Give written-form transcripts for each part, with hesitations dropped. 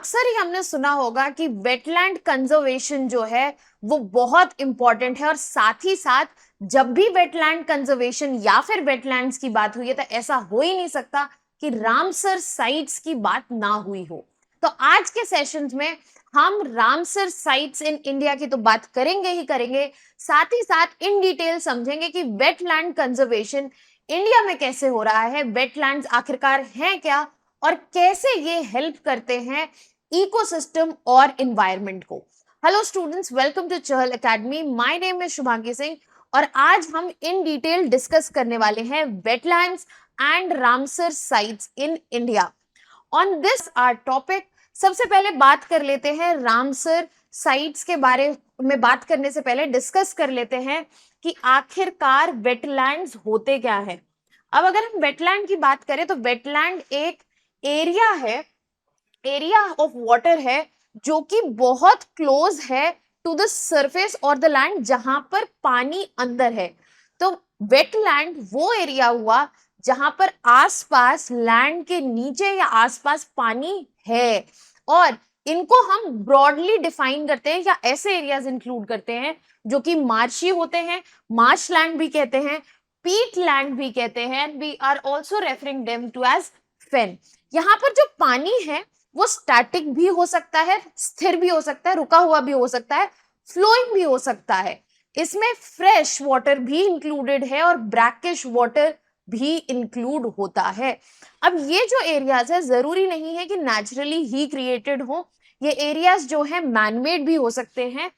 अक्सर ही हमने सुना होगा कि वेटलैंड कंजर्वेशन जो है वो बहुत इंपॉर्टेंट है और साथ ही साथ जब भी वेटलैंड कंजर्वेशन या फिर वेटलैंड्स की बात हुई है तो ऐसा हो ही नहीं सकता कि रामसर साइट्स की बात ना हुई हो। तो आज के सेशंस में हम रामसर साइट्स इन इंडिया की तो बात करेंगे ही करेंगे, साथ ही साथ इन डिटेल समझेंगे कि वेटलैंड कंजर्वेशन इंडिया में कैसे हो रहा है, वेटलैंड्स आखिरकार हैं क्या और कैसे ये हेल्प करते हैं इकोसिस्टम और एनवायरनमेंट को। Hello students, welcome to Chahal academy. My name is Shubhangi Singh और आज हम इन डिटेल डिस्कस करने वाले हैं wetlands and Ramsar sites in India. On this our topic सबसे पहले बात कर लेते हैं रामसर साइट्स के बारे में। बात करने से पहले डिस्कस कर लेते हैं कि आखिरकार वेटलैंड्स होते क्या है। अब अगर हम वेटलैंड की बात करें तो वेटलैंड एक एरिया है, एरिया ऑफ वाटर है जो कि बहुत क्लोज है टू द सरफेस और द लैंड, जहां पर पानी अंदर है। तो वेटलैंड वो एरिया हुआ जहां पर आसपास लैंड के नीचे या आसपास पानी है, और इनको हम ब्रॉडली डिफाइन करते हैं या ऐसे एरियाज इंक्लूड करते हैं जो कि मार्शी होते हैं, मार्श लैंड भी कहते हैं, पीट लैंड भी कहते हैं। We are also referring them to as fen. यहाँ पर जो पानी है वो स्टैटिक भी हो सकता है, स्थिर भी हो सकता है, रुका हुआ भी हो सकता है, फ्लोइंग भी हो सकता है। इसमें फ्रेश वाटर भी इंक्लूडेड है और ब्रैकिश वाटर भी इंक्लूड होता है। अब ये जो एरियाज है जरूरी नहीं है कि नेचुरली ही क्रिएटेड हो, ये एरियाज जो है मैनमेड भी हो सकते हैं।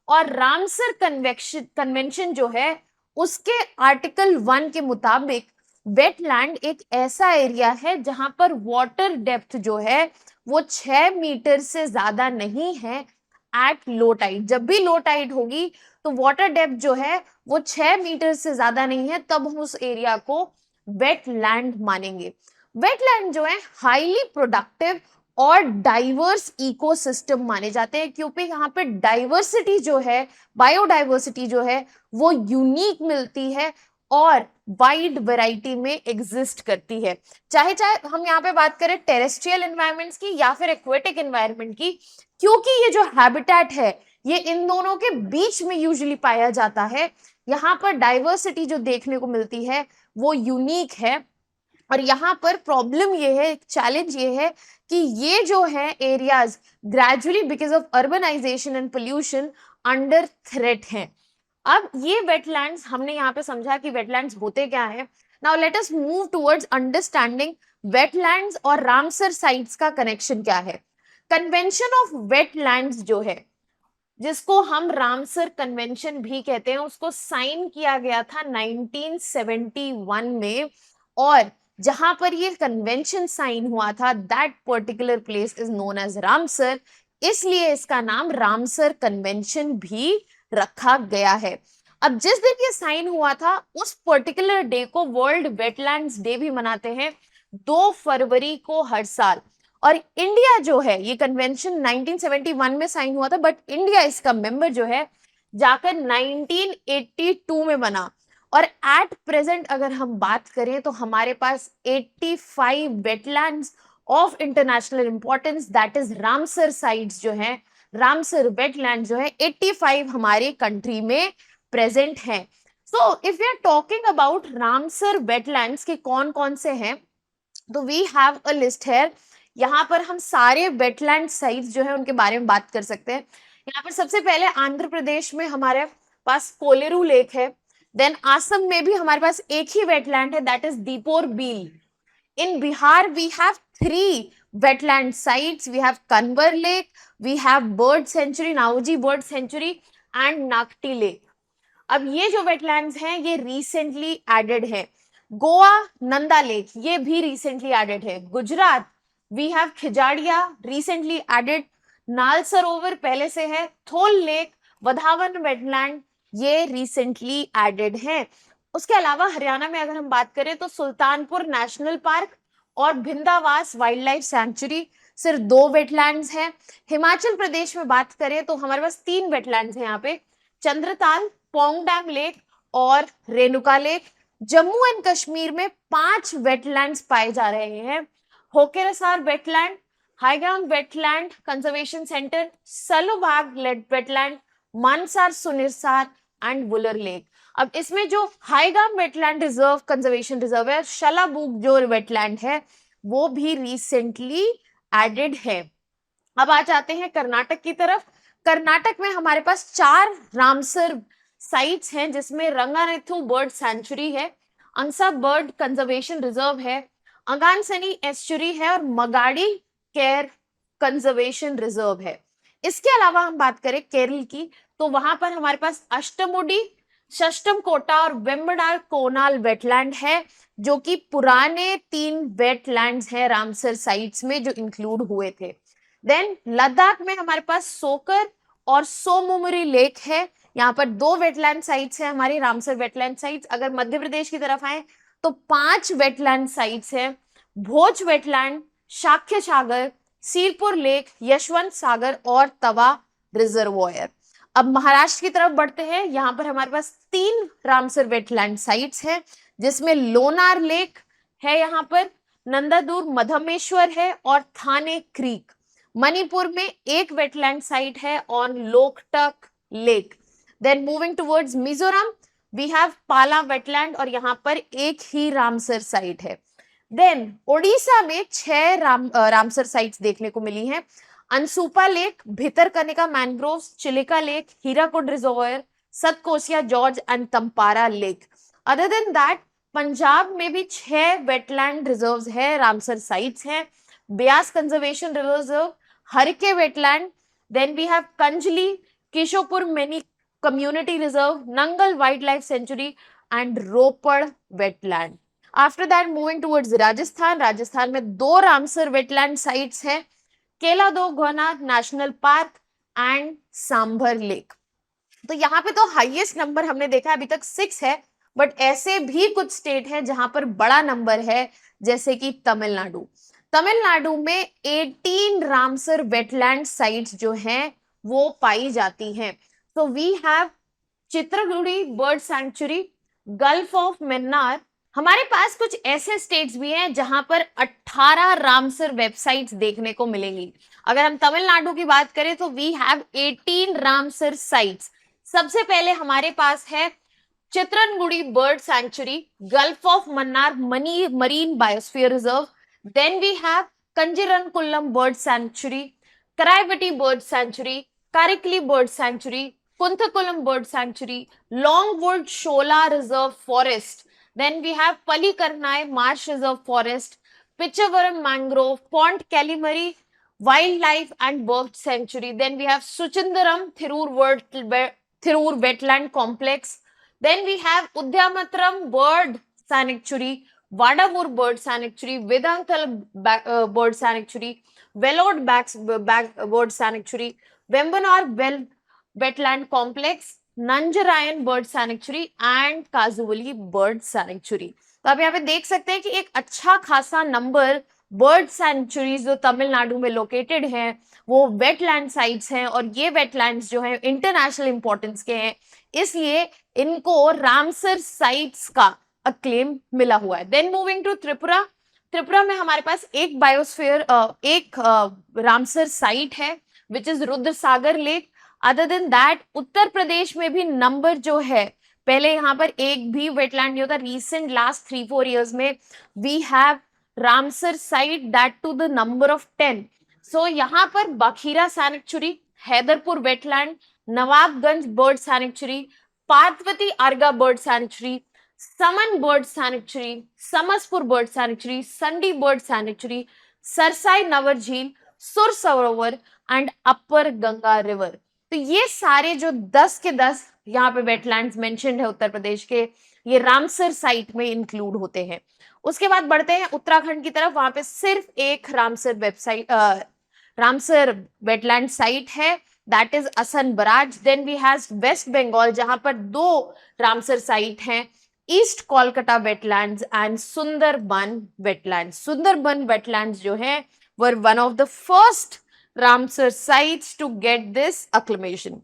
और रामसर कन्वेंशन जो है उसके आर्टिकल 1 के मुताबिक वेटलैंड एक ऐसा एरिया है जहां पर वाटर डेप्थ जो है वो 6 मीटर से ज्यादा नहीं है एट लो टाइड। जब भी लो टाइड होगी तो वाटर डेप्थ जो है वो 6 मीटर से ज्यादा नहीं है, तब हम उस एरिया को वेटलैंड मानेंगे। वेटलैंड जो है हाईली प्रोडक्टिव और डाइवर्स इकोसिस्टम माने जाते हैं, क्योंकि यहाँ पे डाइवर्सिटी जो है, बायोडाइवर्सिटी जो है वो यूनिक मिलती है और वाइड वैरायटी में एग्जिस्ट करती है। चाहे चाहे हम यहाँ पे बात करें टेरेस्ट्रियल एनवायरनमेंट्स की या फिर एक्वेटिक एनवायरनमेंट की, क्योंकि ये जो हैबिटेट है ये इन दोनों के बीच में यूजुअली पाया जाता है। यहाँ पर डाइवर्सिटी जो देखने को मिलती है वो यूनिक है। और यहाँ पर प्रॉब्लम ये है, चैलेंज ये है कि ये जो है areas gradually because of urbanisation and pollution under threat हैं। अब ये वेटलैंड्स हमने यहाँ पे समझा कि वेटलैंड्स होते क्या है। Now let us move towards understanding wetlands और रामसर साइट्स का कनेक्शन क्या है। कन्वेंशन ऑफ वेटलैंड्स जो है, जिसको हम रामसर कन्वेंशन भी कहते हैं, उसको साइन किया गया था 1971 में, और जहां पर ये कन्वेंशन साइन हुआ था that particular place is known as Ramsar, इसलिए इसका नाम रामसर कन्वेंशन भी रखा गया है। अब जिस दिन ये साइन हुआ था उस पर्टिकुलर डे को वर्ल्ड वेटलैंड्स डे भी मनाते हैं, 2 फरवरी को हर साल। और इंडिया जो है, ये कन्वेंशन 1971 में साइन हुआ था, बट इंडिया इसका मेंबर जो है जाकर 1982 में बना। और एट प्रेजेंट अगर हम बात करें तो हमारे पास 85 wetlands of international importance, that is Ramsar sites जो है, रामसर वेटलैंड जो है 85 हमारे कंट्री में प्रेजेंट हैं। So if we are talking about Ramsar wetlands के कौन कौन से हैं, तो वी हैव अ लिस्ट है। यहाँ पर हम सारे वेटलैंड साइट्स जो है उनके बारे में बात कर सकते हैं। यहाँ पर सबसे पहले आंध्र प्रदेश में हमारे पास कोलेरू लेक है। देन आसम में भी हमारे पास एक ही वेटलैंड है, that is Deepor bill. In Bihar, we have 3 wetland sites. We have Kanbar Lake, we have Bird Sanctuary, Nauji Bird Sanctuary and Nakti Lake. अब ये जो वेटलैंड्स हैं ये रिसेंटली एडेड है। गोवा नंदा लेक ये भी रिसेंटली एडेड है। Gujarat we have Khijadiya recently added. Nal Sarovar पहले से है। थोल लेक, वधावन वेटलैंड ये रिसेंटली एडेड है। उसके अलावा हरियाणा में अगर हम बात करें तो सुल्तानपुर नेशनल पार्क और भिंदावास वाइल्ड लाइफ सैंक्चुरी सिर्फ 2 वेटलैंड्स हैं। हिमाचल प्रदेश में बात करें तो हमारे पास 3 वेटलैंड्स हैं यहाँ पे, चंद्रताल, पोंग डैम लेक और रेणुका लेक। जम्मू एंड कश्मीर में 5 वेटलैंड्स पाए जा रहे हैं, Hokersar wetland, Haigam wetland conservation centre, Shallabug wetland, Mansar Surinsar and Wular lake. अब इसमें जो Haigam wetland reserve conservation reserve है, शलाबूग जो वेटलैंड है, वो भी रिसेंटली एडेड है। अब आ जाते हैं कर्नाटक की तरफ। कर्नाटक में हमारे पास 4 रामसर साइट्स हैं, जिसमें रंगानेथु बर्ड सेंचुरी है, अंसा बर्ड कंजर्वेशन रिजर्व है, अंगानसनी एस्चुरी है और मगाड़ी केयर कंजर्वेशन रिजर्व है। इसके अलावा हम बात करें केरल की, तो वहां पर हमारे पास अष्टमुडी, षष्टम कोटा और वेम्बनाड कोनाल वेटलैंड है, जो कि पुराने 3 वेटलैंड्स हैं रामसर साइट्स में जो इंक्लूड हुए थे। देन लद्दाख में हमारे पास सोकर और सोमुमरी लेक है। यहाँ पर 2 वेटलैंड साइट्स हैं हमारी रामसर वेटलैंड साइट्स। अगर मध्य प्रदेश की तरफ आए तो 5 वेटलैंड साइट्स हैं, भोज वेटलैंड, शाक्य सागर, सीरपुर लेक, यशवंत सागर और तवा रिजर्वोयर। अब महाराष्ट्र की तरफ बढ़ते हैं। यहाँ पर हमारे पास 3 रामसर वेटलैंड साइट्स हैं, जिसमें लोनार लेक है, यहाँ पर नंदादूर मधमेश्वर है और थाने क्रीक। मणिपुर में 1 वेटलैंड साइट है on Loktak lake. Then moving towards Mizoram, we have Pala wetland और यहाँ पर 1 ही रामसर साइट है। देन ओडिशा में 6 रामसर साइट्स देखने को मिली हैं। Ansupa lake, Bhitarkanika mangroves, Chilika lake, Hirakud reservoir, Satkosia gorge and Tampara lake. Other than that Punjab में भी 6 वेटलैंड रिजर्व्स है, रामसर साइट्स हैं। Beas conservation reserve, Harike wetland, then we have कंजली, Keshopur Miani community reserve, Nangal wild life sanctuary and Ropar wetland. After that moving towards Rajasthan, Rajasthan में 2 Ramsar wetland sites हैं, Keoladeo Ghana national park and Sambhar lake. तो यहाँ पे तो हाईएस्ट नंबर हमने देखा अभी तक 6 है, बट ऐसे भी कुछ स्टेट है जहां पर बड़ा नंबर है, जैसे कि तमिलनाडु। तमिलनाडु में 18 रामसर वेटलैंड साइट्स जो हैं वो पाई जाती हैं। तो we have Chitrangudi bird sanctuary, gulf of Mannar. हमारे पास कुछ ऐसे स्टेट्स भी हैं जहां पर 18 रामसर वेबसाइट्स देखने को मिलेंगी। अगर हम तमिलनाडु की बात करें तो वी हैव 18 रामसर साइट्स। सबसे पहले हमारे पास है Chitrangudi bird sanctuary, gulf of Mannar marine biosphere reserve. Then we have Kanjirankulam bird sanctuary, Karaivetti bird sanctuary, Karikili bird sanctuary, Koonthankulam bird sanctuary, Longwood Shola reserve forest. Then we have Palikarnai Marsh Reserve Forest, Pichavaram Mangrove, Pont Calimari Wildlife and Bird Sanctuary. Then we have Suchindaram Thirur Wetland Complex. Then we have Udyamatram Bird Sanctuary, Vadavur Bird Sanctuary, Vedanthal Bird Sanctuary, Velod Bird Sanctuary, Vembanar Wetland Complex, Nanjarayan bird sanctuary and Kazhuveli bird sanctuary. तो आप यहाँ पे देख सकते हैं कि एक अच्छा खासा नंबर बर्ड सैंक्चुरीज जो तमिलनाडु में लोकेटेड हैं वो वेटलैंड साइट्स हैं, और ये वेटलैंड्स जो हैं इंटरनेशनल इंपॉर्टेंस के हैं, इसलिए इनको रामसर साइट्स का अक्लेम मिला हुआ है। Then moving to Tripura, Tripura में हमारे पास एक बायोस्फीयर रामसर साइट है which is Rudra Sagar lake. Other than that Uttar Pradesh में भी नंबर जो है, पहले यहाँ पर एक भी वेटलैंड नहीं होता, रिसेंट लास्ट 3-4 इयर्स में we have Ramsar site that to the number of 10। So यहाँ पर Bakhira sanctuary, Haiderpur wetland, Nawabganj bird sanctuary, Parvati Arga bird sanctuary, Saman bird sanctuary, Samaspur bird sanctuary, Sandi bird sanctuary, Sarsai Nawar Jheel, सुर सरोवर एंड अपर गंगा रिवर। तो ये सारे जो 10 के 10 यहाँ पे वेटलैंड्स मेंशन्ड है उत्तर प्रदेश के, ये रामसर साइट में इंक्लूड होते हैं। उसके बाद बढ़ते हैं उत्तराखंड की तरफ, वहां पे सिर्फ एक रामसर वेटलैंड साइट है, that is Asan barrage. Then we have West Bengal जहां पर 2 रामसर साइट हैं, east Kolkata wetlands and Sundarban wetlands. Sundarban wetlands जो है were one of the first Ramsar sites to get this acclamation.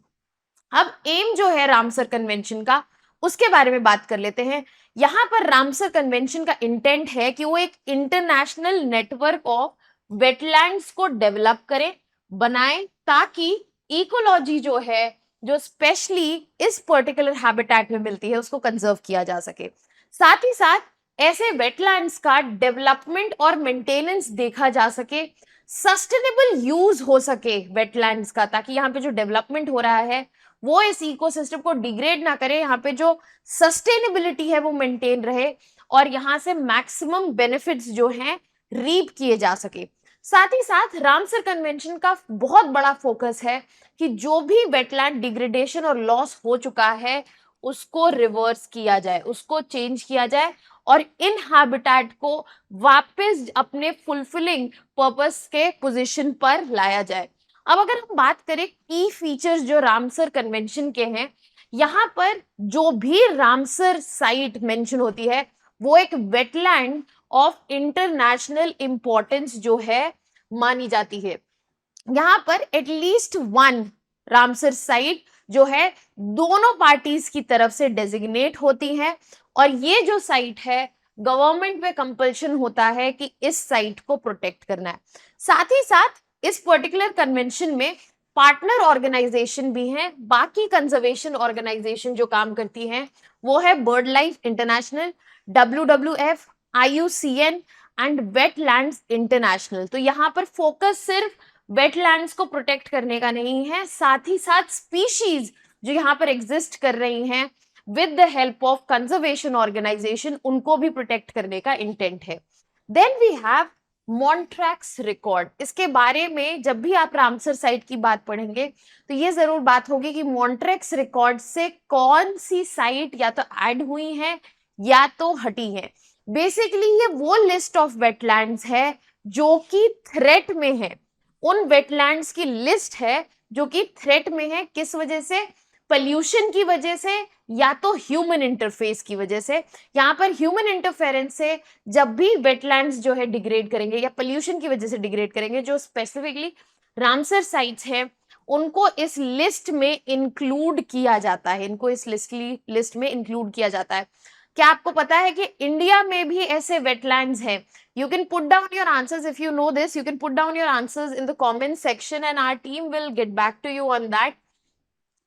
अब एम जो है रामसर कन्वेंशन का, उसके बारे में बात कर लेते हैं। यहाँ पर रामसर कन्वेंशन का इंटेंट है कि वो एक इंटरनेशनल नेटवर्क ऑफ वेटलैंड्स को डेवलप करें, बनाएं, ताकि इकोलॉजी जो है, जो स्पेशली इस पर्टिकुलर हैबिटेट में मिलती है, उसको कंजर्व किया जा सके। साथ ही साथ ऐसे वेटलैंड्स का डेवलपमेंट और मेंटेनेंस देखा जा सके, सस्टेनेबल यूज हो सके वेटलैंड्स का, ताकि यहाँ पे जो डेवलपमेंट हो रहा है वो इस इकोसिस्टम को डिग्रेड ना करे, यहाँ पे जो सस्टेनेबिलिटी है वो मेंटेन रहे और यहाँ से मैक्सिमम बेनिफिट्स जो हैं रीप किए जा सके। साथ ही साथ रामसर कन्वेंशन का बहुत बड़ा फोकस है कि जो भी वेटलैंड डिग्रेडेशन और लॉस हो चुका है उसको रिवर्स किया जाए, उसको चेंज किया जाए और इन हैबिटेट को वापस अपने फुलफिलिंग पर्पस के पोजीशन पर लाया जाए। अब अगर हम बात करें की फीचर्स जो रामसर कन्वेंशन के हैं, यहाँ पर जो भी रामसर साइट मेंशन होती है वो एक वेटलैंड ऑफ इंटरनेशनल इंपॉर्टेंस जो है मानी जाती है। यहाँ पर एटलीस्ट वन रामसर साइट जो है दोनों पार्टीज की तरफ से डेजिग्नेट होती है और ये जो साइट है गवर्नमेंट पे कंपल्शन होता है कि इस साइट को प्रोटेक्ट करना है। साथ ही साथ इस पर्टिकुलर कन्वेंशन में पार्टनर ऑर्गेनाइजेशन भी हैं, बाकी कंजर्वेशन ऑर्गेनाइजेशन जो काम करती हैं वो है bird life international, WWF, IUCN and wetlands international. तो यहाँ पर फोकस सिर्फ वेटलैंड्स को प्रोटेक्ट करने का नहीं है, साथ ही साथ स्पीशीज जो यहाँ पर एग्जिस्ट कर रही हैं with the help of conservation organisation उनको भी प्रोटेक्ट करने का इंटेंट है। Then we have Montreux record. इसके बारे में जब भी आप रामसर साइट की बात पढ़ेंगे तो ये जरूर बात होगी कि मॉन्ट्रैक्स रिकॉर्ड से कौन सी साइट या तो ऐड हुई है या तो हटी है। बेसिकली ये वो लिस्ट ऑफ वेटलैंड्स है जो कि थ्रेट में है, उन वेटलैंड्स की लिस्ट है जो कि थ्रेट में है। किस वजह से? पोल्यूशन की वजह से या तो ह्यूमन इंटरफेस की वजह से। यहाँ पर ह्यूमन इंटरफेरेंस से जब भी वेटलैंड्स जो है डिग्रेड करेंगे या पोल्यूशन की वजह से डिग्रेड करेंगे, जो स्पेसिफिकली रामसर साइट्स हैं उनको इस लिस्ट में इंक्लूड किया जाता है, इनको इस लिस्ट में इंक्लूड किया जाता है। क्या आपको पता है कि इंडिया में भी ऐसे वेटलैंड्स हैं? You can put down your answers if you know this. You can put down your answers in the comment section and our team will get back to you on that.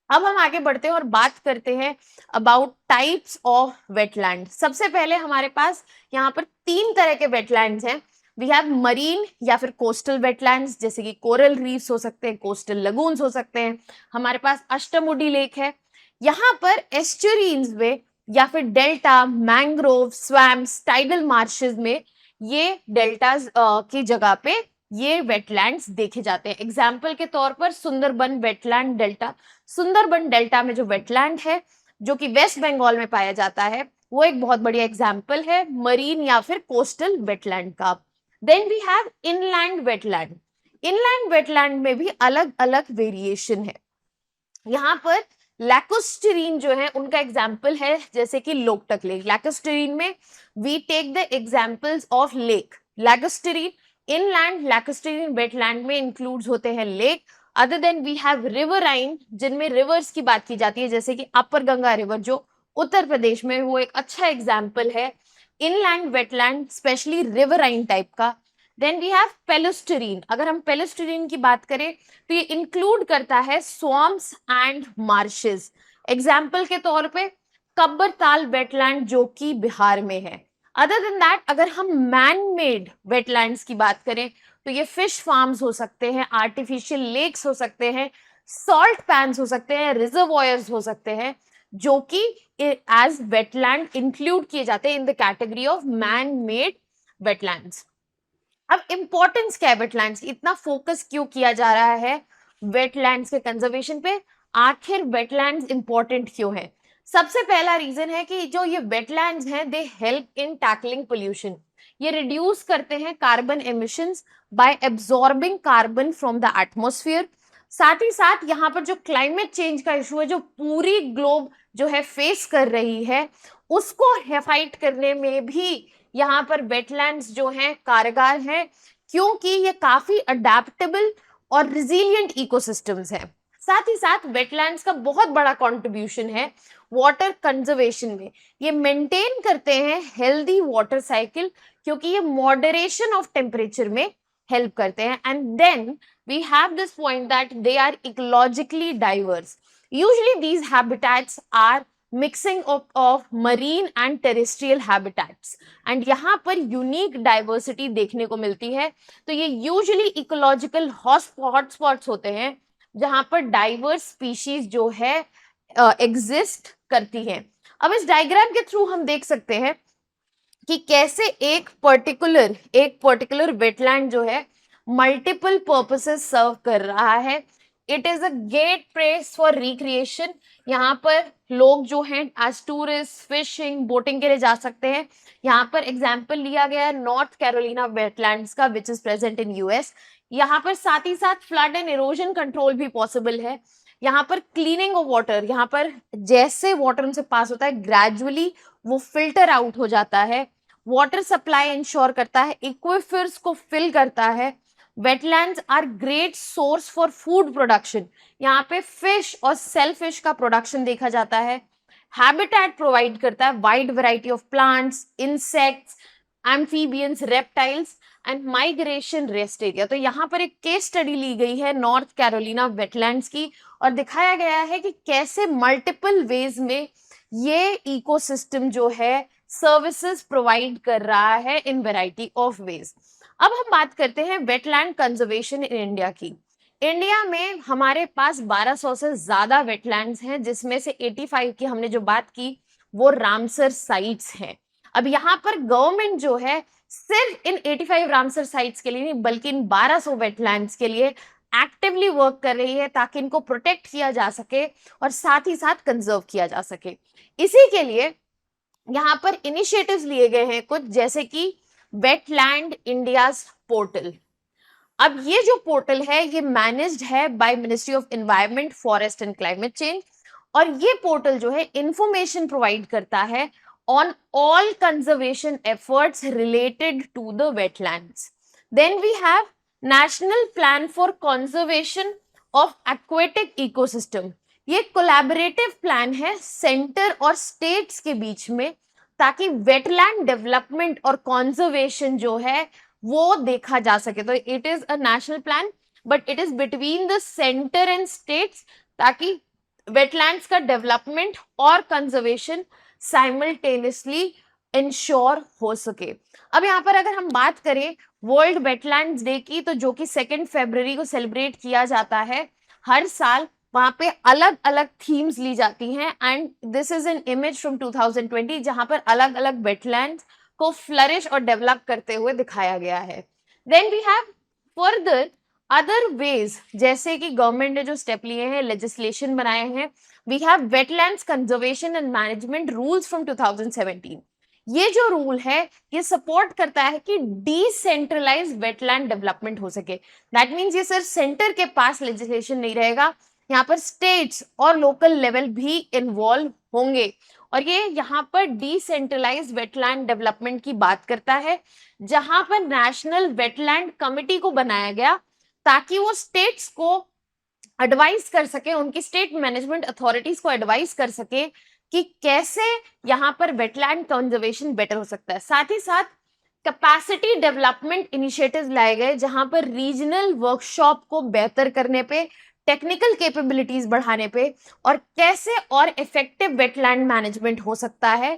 अब हम आगे बढ़ते हैं और बात करते हैं अबाउट टाइप्स ऑफ वेटलैंड। सबसे पहले हमारे पास यहाँ पर 3 तरह के वेटलैंड्स हैं। वी हैव मरीन या फिर कोस्टल वेटलैंड्स, जैसे कि कोरल रीफ्स हो सकते हैं, कोस्टल लगून्स हो सकते हैं। हमारे पास अष्टमुडी लेक है। यहाँ पर एस्चुरीन्स में या फिर delta, mangrove, swamps, tidal marches में ये डेल्टाज की जगह पे ये वेटलैंड्स देखे जाते हैं। एग्जाम्पल के तौर पर Sundarban wetland delta, Sundarban delta में जो वेटलैंड है जो कि वेस्ट बंगाल में पाया जाता है वो एक बहुत बढ़िया एग्जाम्पल है मरीन या फिर कोस्टल वेटलैंड का। Then we have inland wetland. Inland wetland में भी अलग अलग वेरिएशन है। यहाँ पर लैकोस्टेरीन जो है उनका एग्जाम्पल है जैसे कि लोकटक लेक। लैकोस्टेरीन में we take the examples of lake. Lacustrine inland, lacustrine wetland में इंक्लूड्स होते हैं lake. Other than we have riverine, जिनमें रिवर्स की बात की जाती है, जैसे कि अपर गंगा रिवर जो उत्तर प्रदेश में, वो एक अच्छा एग्जाम्पल है inland wetland, specially riverine type का। Then we have palustrine. अगर हम पेलोस्टेरीन की बात करें तो ये इंक्लूड करता है स्वॉम्प्स एंड मार्शेस। एग्जाम्पल के तौर पे कब्बरताल वेटलैंड जो कि बिहार में है। अदर देन दैट अगर हम मैन मेड वेटलैंड्स की बात करें तो ये फिश फार्म्स हो सकते हैं, आर्टिफिशियल लेक्स हो सकते हैं, सॉल्ट पैन्स हो सकते हैं, रिजर्वॉयर्स हो सकते हैं, जो कि एज वेटलैंड इंक्लूड किए जाते हैं in the category of man made wetlands. अब इंपॉर्टेंस क्या है वेटलैंड्स, इतना फोकस क्यों किया जा रहा है वेटलैंड्स के कंजर्वेशन पे? आखिर वेटलैंड्स इंपॉर्टेंट क्यों है? सबसे पहला रीजन है कि जो ये वेटलैंड्स हैं they help in tackling pollution. ये रिड्यूस करते हैं carbon emissions bye absorbing carbon from the atmosphere. साथ ही साथ यहाँ पर जो क्लाइमेट चेंज का इशू है जो पूरी ग्लोब जो है फेस कर रही है, उसको फाइट करने में भी यहाँ पर वेटलैंड्स जो हैं कारगर हैं, क्योंकि ये काफी अडेप्टेबल और रिजिलियंट इकोसिस्टम्स हैं। साथ ही साथ वेटलैंड्स का बहुत बड़ा कंट्रीब्यूशन है वाटर कंजर्वेशन में। ये मेंटेन करते हैं हेल्दी वाटर साइकिल, क्योंकि ये मॉडरेशन ऑफ टेम्परेचर में हेल्प करते हैं. And then we have this point that they are ecologically diverse. Usually these habitats are mixing of marine and terrestrial habitats, and यहाँ पर यूनिक डाइवर्सिटी देखने को मिलती है. तो ये यूजुअली इकोलॉजिकल हॉटस्पॉट्स होते हैं जहां पर डाइवर्स स्पीशीज जो है एग्जिस्ट करती हैं. अब इस डायग्राम के थ्रू हम देख सकते हैं कि कैसे एक पर्टिकुलर वेटलैंड जो है मल्टीपल पर्पसेस सर्व कर रहा है. It is a get place for recreation. यहाँ पर लोग जो हैं एज टूरिस्ट फिशिंग बोटिंग के लिए जा सकते हैं. यहाँ पर एग्जाम्पल लिया गया है नॉर्थ कैरोलिना वेटलैंड्स का which is present in US. यहाँ पर साथ ही साथ फ्लड एंड इरोजन कंट्रोल भी पॉसिबल है. यहाँ पर क्लीनिंग ऑफ वाटर, यहाँ पर जैसे वाटर उनसे पास होता है ग्रेजुअली वो फिल्टर आउट हो जाता है. वाटर सप्लाई इंश्योर करता है, एक्विफर्स को फिल करता है. Wetlands are great source for food production. यहाँ पे फिश और सेलफिश का प्रोडक्शन देखा जाता है. हैबिटेट प्रोवाइड करता है wide variety of plants, insects, amphibians, reptiles and migration rest area. तो यहाँ पर एक केस स्टडी ली गई है नॉर्थ कैरोलिना वेटलैंड्स की और दिखाया गया है कि कैसे मल्टीपल वेज में ये इकोसिस्टम जो है सर्विसेज प्रोवाइड कर रहा है इन वैरायटी ऑफ वेज. अब हम बात करते हैं वेटलैंड कंजर्वेशन इन इंडिया की. इंडिया में हमारे पास 1200 से ज्यादा वेटलैंड्स हैं, जिसमें से 85 की हमने जो बात की वो रामसर साइट्स हैं. अब यहाँ पर गवर्नमेंट जो है सिर्फ इन 85 रामसर साइट्स के लिए नहीं बल्कि इन 1200 वेटलैंड्स के लिए एक्टिवली वर्क कर रही है ताकि इनको प्रोटेक्ट किया जा सके और साथ ही साथ कंजर्व किया जा सके. इसी के लिए यहाँ पर इनिशिएटिव्स लिए गए हैं कुछ, जैसे कि वेटलैंड इंडियाज पोर्टल. अब ये जो पोर्टल है ये मैनेज्ड है by ministry of environment, forest and climate change, और ये पोर्टल जो है इंफॉर्मेशन प्रोवाइड करता है on all conservation efforts related to the wetlands. Then we have national plan for conservation of aquatic ecosystem. ये कोलैबोरेटिव प्लान है centre और states के बीच में ताकि वेटलैंड डेवलपमेंट और कंजर्वेशन जो है वो देखा जा सके. तो it is a national plan but it is between the centre and states ताकि वेटलैंड्स का डेवलपमेंट और कंजर्वेशन साइमल्टेनियसली इंश्योर हो सके. अब यहाँ पर अगर हम बात करें वर्ल्ड वेटलैंड्स डे की, तो जो कि 2 फरवरी को सेलिब्रेट किया जाता है हर साल, वहां पे अलग अलग थीम्स ली जाती हैं. And this is an image from 2020 जहां पर अलग अलग वेटलैंड्स को फ्लरिश और डेवलप करते हुए दिखाया गया है. Then we have further other ways, जैसे कि गवर्नमेंट ने जो स्टेप लिए हैं, लेजिस्लेशन बनाए हैं. We have wetlands conservation and management rules from 2017. ये जो रूल है ये सपोर्ट करता है कि डिसेंट्रलाइज वेटलैंड डेवलपमेंट हो सके. दैट मीन्स ये सिर्फ सेंटर के पास लेजिस्लेशन नहीं रहेगा, यहाँ पर स्टेट्स और लोकल लेवल भी इन्वॉल्व होंगे. और ये यहाँ पर डिसेंट्रलाइज वेटलैंड डेवलपमेंट की बात करता है, जहां पर नेशनल वेटलैंड कमिटी को बनाया गया ताकि वो स्टेट्स को एडवाइस कर सके, उनकी स्टेट मैनेजमेंट अथॉरिटीज को एडवाइस कर सके कि कैसे यहाँ पर वेटलैंड कंजर्वेशन बेटर हो सकता है. साथ ही साथ कैपेसिटी डेवलपमेंट इनिशिएटिव्स लाए गए जहां पर रीजनल वर्कशॉप को बेहतर करने पे, टेक्निकल कैपेबिलिटीज बढ़ाने पे और कैसे और इफेक्टिव वेटलैंड मैनेजमेंट हो सकता है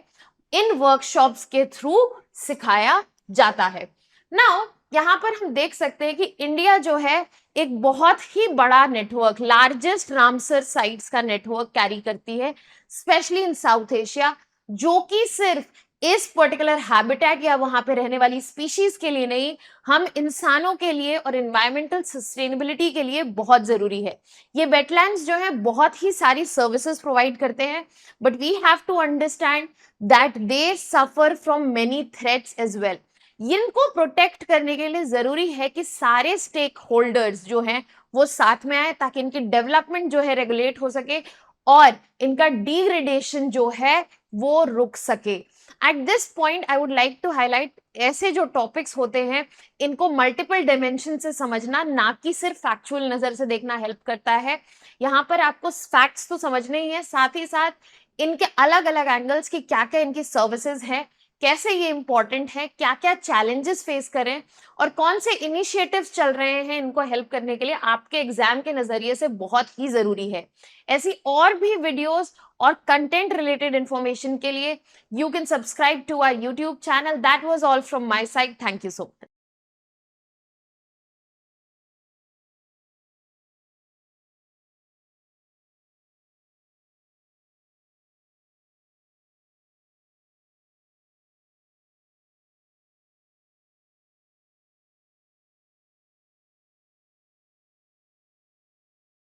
इन वर्कशॉप्स के थ्रू सिखाया जाता है. नाउ यहाँ पर हम देख सकते हैं कि इंडिया जो है एक बहुत ही बड़ा नेटवर्क, लार्जेस्ट रामसर साइट्स का नेटवर्क कैरी करती है, स्पेशली इन साउथ एशिया, जो कि सिर्फ इस पर्टिकुलर हैबिटेट या वहां पे रहने वाली स्पीशीज के लिए नहीं, हम इंसानों के लिए और एनवायरमेंटल सस्टेनेबिलिटी के लिए बहुत जरूरी है. ये वेटलैंड्स जो है बहुत ही सारी सर्विसेज प्रोवाइड करते हैं, but we have to understand that they suffer from many threats as well. इनको प्रोटेक्ट करने के लिए जरूरी है कि सारे स्टेक होल्डर्स जो हैं वो साथ में आए ताकि इनकी डेवलपमेंट जो है रेगुलेट हो सके और इनका डिग्रेडेशन जो है वो रुक सके. At this point I would like to highlight, ऐसे जो टॉपिक्स होते हैं इनको मल्टीपल डायमेंशन से समझना, ना कि सिर्फ फैक्चुअल नजर से देखना हेल्प करता है. यहाँ पर आपको फैक्ट्स तो समझने ही है, साथ ही साथ इनके अलग अलग एंगल्स की क्या क्या इनकी सर्विसेज है, कैसे ये इंपॉर्टेंट है, क्या क्या चैलेंजेस फेस करें और कौन से इनिशिएटिव्स चल रहे हैं इनको हेल्प करने के लिए, आपके एग्जाम के नजरिए से बहुत ही जरूरी है। ऐसी और भी वीडियोस और कंटेंट रिलेटेड इंफॉर्मेशन के लिए you can subscribe to our YouTube channel. That was all from my side. Thank you so much.